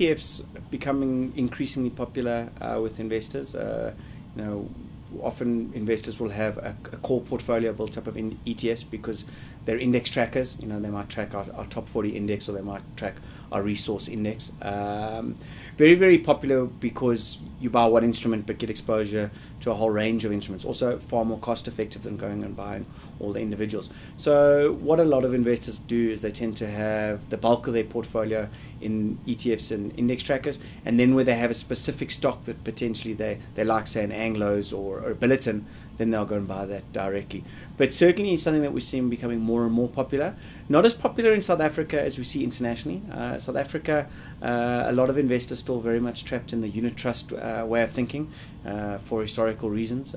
ETFs becoming increasingly popular with investors. Often investors will have a core portfolio built up of ETFs because they're index trackers. They might track our top 40 index, or they might track our resource index. Very, very popular because you buy one instrument but get exposure to a whole range of instruments. Also far more cost effective than going and buying all the individuals. So what a lot of investors do is they tend to have the bulk of their portfolio in ETFs and index trackers, and then where they have a specific stock that potentially they like, say an Anglos or a Billiton, then they'll go and buy that directly. But certainly it's something that we're seeing becoming more and more popular. Not as popular in South Africa as we see internationally. South Africa, a lot of investors still very much trapped in the unit trust way of thinking for historical reasons.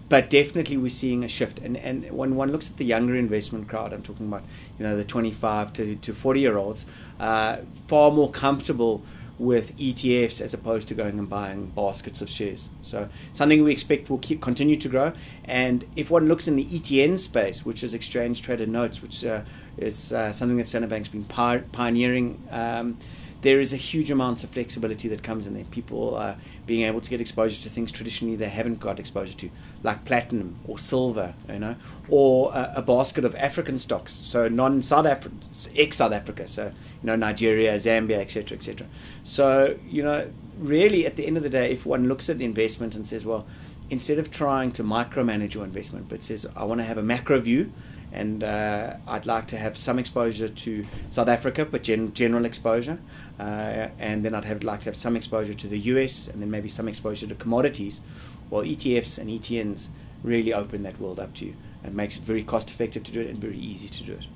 But definitely we're seeing a shift. And when one looks at the younger investment crowd, I'm talking about the 25 to 40-year-olds, far more comfortable with ETFs as opposed to going and buying baskets of shares. So something we expect will continue to grow. And if one looks in the ETN space, which is exchange traded notes, which is something that Standard Bank's been pioneering, there is a huge amount of flexibility that comes in there. People being able to get exposure to things traditionally they haven't got exposure to, like platinum or silver, or a basket of African stocks, so non-South Africa, ex-South Africa, so Nigeria, Zambia, etc., etc. So really at the end of the day, if one looks at investment and says, well, instead of trying to micromanage your investment, but says I want to have a macro view, and I'd like to have some exposure to South Africa, but general exposure, and then I'd like to have some exposure to the US, and then maybe some exposure to commodities. Well, ETFs and ETNs really open that world up to you and makes it very cost effective to do it and very easy to do it.